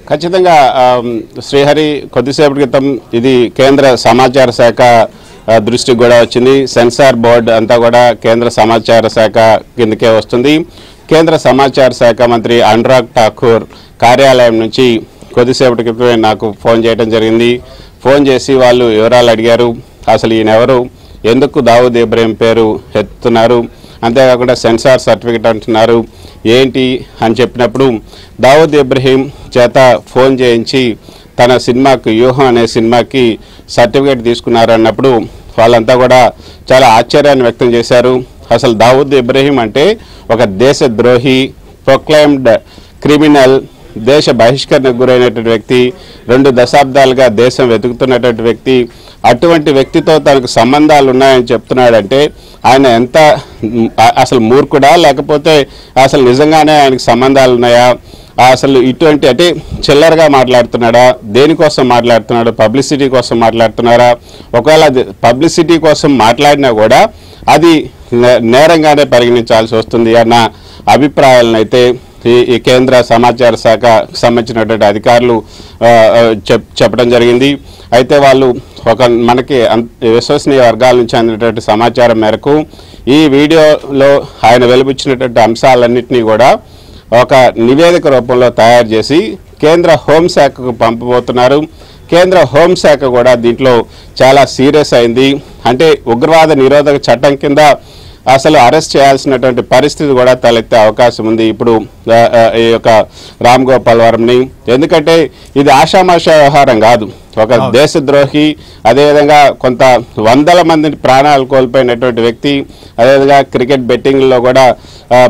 ఖచ్చితంగా శ్రీహరి కొద్దిసేపటి క్రితం ఇది కేంద్ర సమాచార శాఖ దృష్టికి కూడా వచ్చింది. సెన్సార్ బోర్డు అంతా కూడా కేంద్ర సమాచార శాఖ కిందకే వస్తుంది. కేంద్ర సమాచార శాఖ మంత్రి అనురాగ్ ఠాకూర్ కార్యాలయం నుంచి కొద్దిసేపటి క్రితమే నాకు ఫోన్ చేయడం జరిగింది. ఫోన్ చేసి వాళ్ళు వివరాలు అడిగారు. అసలు ఈయనెవరు, ఎందుకు దావూద్ ఇబ్రహీం పేరు ఎత్తుతున్నారు, అంతేకాకుండా సెన్సార్ సర్టిఫికెట్ అంటున్నారు ఏంటి అని చెప్పినప్పుడు దావూద్ ఇబ్రహీం చేత ఫోన్ చేయించి తన సినిమాకి వ్యూహం అనే సినిమాకి సర్టిఫికేట్ తీసుకున్నారు అన్నప్పుడు వాళ్ళంతా కూడా చాలా ఆశ్చర్యాన్ని వ్యక్తం చేశారు. అసలు దావూద్ ఇబ్రహీం అంటే ఒక దేశద్రోహి, ప్రొక్లైమ్డ్ క్రిమినల్, దేశ బహిష్కరణకు గురైనటువంటి వ్యక్తి, 2 దశాబ్దాలుగా దేశం వెతుకుతున్నటువంటి వ్యక్తి. అటువంటి వ్యక్తితో తనకు సంబంధాలు ఉన్నాయని చెప్తున్నాడంటే ఆయన ఎంత అసలు మూర్ఖుడా, లేకపోతే అసలు నిజంగానే ఆయనకు సంబంధాలు ఉన్నాయా, అసలు ఇటువంటి అంటే చిల్లరగా మాట్లాడుతున్నాడా, దేనికోసం మాట్లాడుతున్నాడు, పబ్లిసిటీ కోసం మాట్లాడుతున్నారా, ఒకవేళ పబ్లిసిటీ కోసం మాట్లాడినా కూడా అది నేరంగానే పరిగణించాల్సి వస్తుంది అన్న అభిప్రాయాలను అయితే ఈ కేంద్ర సమాచార శాఖ సంబంధించినటువంటి అధికారులు చెప్పడం జరిగింది. అయితే వాళ్ళు మనకి విశ్వసనీయ వర్గాల నుంచి అందినటువంటి సమాచారం మేరకు ఈ వీడియోలో ఆయన వెలుబుచ్చినటువంటి అంశాలన్నింటినీ కూడా ఒక నివేదిక రూపంలో తయారు చేసి కేంద్ర హోంశాఖకు పంపబోతున్నారు. కేంద్ర హోంశాఖ కూడా దీంట్లో చాలా సీరియస్ అయింది. అంటే ఉగ్రవాద నిరోధక చట్టం కింద అసలు అరెస్ట్ చేయాల్సినటువంటి పరిస్థితి కూడా తలెత్తే అవకాశం ఉంది ఇప్పుడు ఈ యొక్క రామ్ గోపాల్ వర్మని. ఎందుకంటే ఇది ఆషామాషా వ్యవహారం కాదు. ఒక దేశద్రోహి, అదేవిధంగా కొంత వందల మంది ప్రాణాలు కోల్పోయినటువంటి వ్యక్తి, అదేవిధంగా క్రికెట్ బెట్టింగ్లో కూడా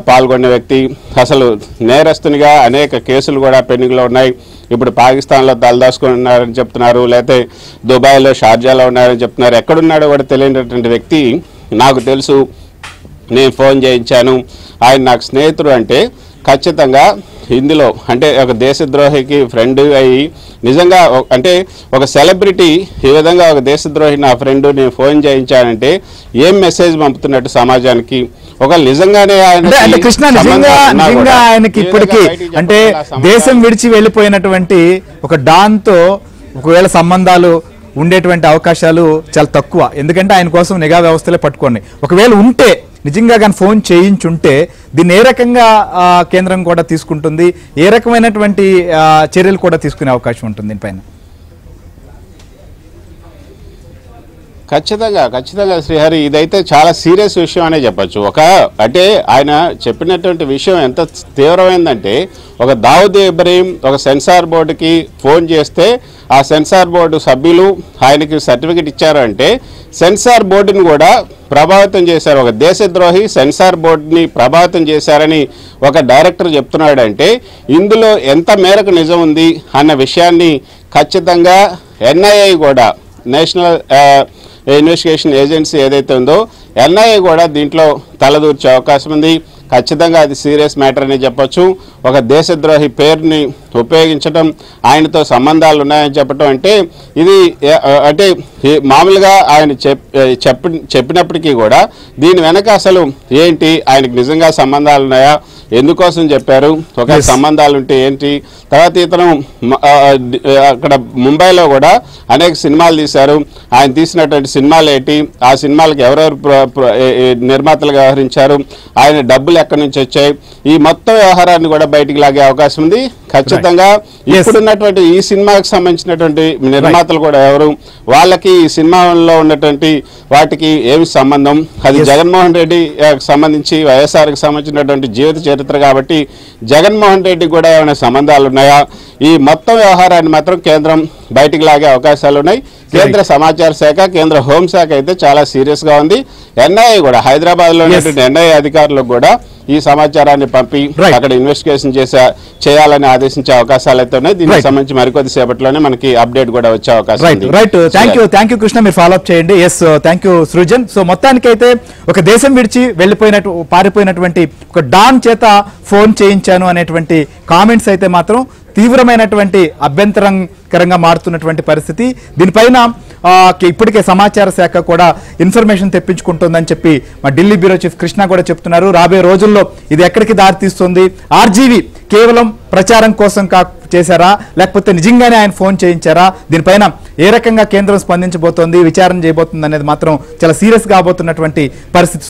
పాల్గొన్న వ్యక్తి, అసలు నేరస్తునిగా అనేక కేసులు కూడా పెండింగ్లో ఉన్నాయి. ఇప్పుడు పాకిస్తాన్లో తలదాచుకుని ఉన్నారని చెప్తున్నారు, లేకపోతే దుబాయ్లో, షార్జాలో ఉన్నారని చెప్తున్నారు. ఎక్కడున్నాడో కూడా తెలియనటువంటి వ్యక్తి నాకు తెలుసు, నేను ఫోన్ చేయించాను, ఆయన నాకు స్నేహితుడు అంటే ఖచ్చితంగా ఇందులో అంటే ఒక దేశద్రోహికి ఫ్రెండ్ అయ్యి నిజంగా అంటే ఒక సెలబ్రిటీ ఈ విధంగా ఒక దేశద్రోహి నా ఫ్రెండ్ నేను ఫోన్ చేయించానంటే ఏం మెసేజ్ పంపుతున్నట్టు సమాజానికి. ఒక నిజంగానే ఆయనకి ఇప్పటికీ అంటే దేశం విడిచి వెళ్ళిపోయినటువంటి ఒక డాన్తో ఒకవేళ సంబంధాలు ఉండేటువంటి అవకాశాలు చాలా తక్కువ. ఎందుకంటే ఆయన కోసం నిఘా వ్యవస్థలే పట్టుకోండి. ఒకవేళ ఉంటే నిజంగా కానీ ఫోన్ చేయించుంటే దీన్ని ఏ రకంగా కేంద్రం కూడా తీసుకుంటుంది, ఏ రకమైనటువంటి చర్యలు కూడా తీసుకునే అవకాశం ఉంటుంది దీనిపైన? ఖచ్చితంగా శ్రీహరి, ఇదైతే చాలా సీరియస్ విషయం అనే చెప్పచ్చు. అంటే ఆయన చెప్పినటువంటి విషయం ఎంత తీవ్రమైందంటే ఒక దావూద్ ఇబ్రహీం ఒక సెన్సార్ బోర్డుకి ఫోన్ చేస్తే ఆ సెన్సార్ బోర్డు సభ్యులు ఆయనకి సర్టిఫికెట్ ఇచ్చారు అంటే సెన్సార్ బోర్డుని కూడా ప్రభావితం చేశారు. ఒక దేశద్రోహి సెన్సార్ బోర్డుని ప్రభావితం చేశారని ఒక డైరెక్టర్ చెప్తున్నాడు అంటే ఇందులో ఎంత మేరకు నిజం ఉంది అన్న విషయాన్ని ఖచ్చితంగా ఎన్ఐఏ కూడా, నేషనల్ ఇన్వెస్టిగేషన్ ఏజెన్సీ ఏదైతే ఉందో ఎన్ఐఏ కూడా దీంట్లో తలదూర్చే అవకాశం ఉంది. ఖచ్చితంగా అది సీరియస్ మ్యాటర్ అని చెప్పొచ్చు. ఒక దేశద్రోహి పేరుని ఉపయోగించడం, ఆయనతో సంబంధాలు ఉన్నాయని చెప్పడం అంటే ఇది అంటే మామూలుగా ఆయన చెప్పినప్పటికీ కూడా దీని వెనక అసలు ఏంటి, ఆయనకు నిజంగా సంబంధాలు ఉన్నాయా, ఎందుకోసం చెప్పారు, ఒక సంబంధాలు ఉంటే ఏంటి. తర్వాత ఇతను అక్కడ ముంబైలో కూడా అనేక సినిమాలు తీశారు. ఆయన తీసినటువంటి సినిమాలు ఏంటి, ఆ సినిమాలకు ఎవరెవరు నిర్మాతలుగా వ్యవహరించారు, ఆయన డబ్బులు ఎక్కడి నుంచి వచ్చాయి, ఈ మొత్తం వ్యవహారాన్ని కూడా బయటికి లాగే అవకాశం ఉంది. ఖచ్చితంగా ఇప్పుడున్నటువంటి ఈ సినిమాకి సంబంధించినటువంటి నిర్మాతలు కూడా ఎవరు, వాళ్ళకి ఈ సినిమాలో ఉన్నటువంటి వాటికి ఏమి సంబంధం, అది జగన్మోహన్ రెడ్డి సంబంధించి వైఎస్ఆర్కి సంబంధించినటువంటి జీవిత చరిత్ర కాబట్టి జగన్మోహన్ రెడ్డికి కూడా ఏమైనా సంబంధాలు ఉన్నాయా, ఈ మొత్తం వ్యవహారాన్ని మాత్రం కేంద్రం బయటికి లాగే అవకాశాలు ఉన్నాయి. కేంద్ర సమాచార శాఖ, కేంద్ర హోంశాఖ అయితే చాలా సీరియస్ గా ఉంది. ఎన్ఐఏ కూడా హైదరాబాద్ లో ఉన్నటువంటి ఎన్ఐఏ అధికారులకు కూడా ఈ సమాచారాన్ని పంపి అక్కడ ఇన్వెస్టిగేషన్ చేయాలని ఆదేశించే అవకాశాలు అయితే ఉన్నాయి. దీనికి సంబంధించి మరికొద్ది సేపట్లోనే మనకి అప్డేట్ కూడా వచ్చే అవకాశం ఉంది. రైట్, థ్యాంక్ యూ కృష్ణ, మీరు ఫాలో అప్ చేయండి. Yes, thank you Srujan. So మొత్తానికైతే ఒక దేశం విడిచి పారిపోయినటువంటి ఒక డాన్ చేత ఫోన్ చేయించాను అనేటువంటి కామెంట్స్ అయితే మాత్రం తీవ్రమైనటువంటి అభ్యంతరకరంగా మారుతున్నటువంటి పరిస్థితి. దీనిపైన ఇప్పటికే సమాచార శాఖ కూడా ఇన్ఫర్మేషన్ తెప్పించుకుంటుందని చెప్పి మా ఢిల్లీ బ్యూరో చీఫ్ కృష్ణ కూడా చెప్తున్నారు. రాబోయే రోజుల్లో ఇది ఎక్కడికి దారితీస్తుంది, ఆర్జీవీ కేవలం ప్రచారం కోసం చేశారా లేకపోతే నిజంగానే ఆయన ఫోన్ చేయించారా, దీనిపైన ఏ రకంగా కేంద్రం స్పందించబోతోంది, విచారణ చేయబోతుంది అనేది మాత్రం చాలా సీరియస్ గా కాబోతున్నటువంటి పరిస్థితి.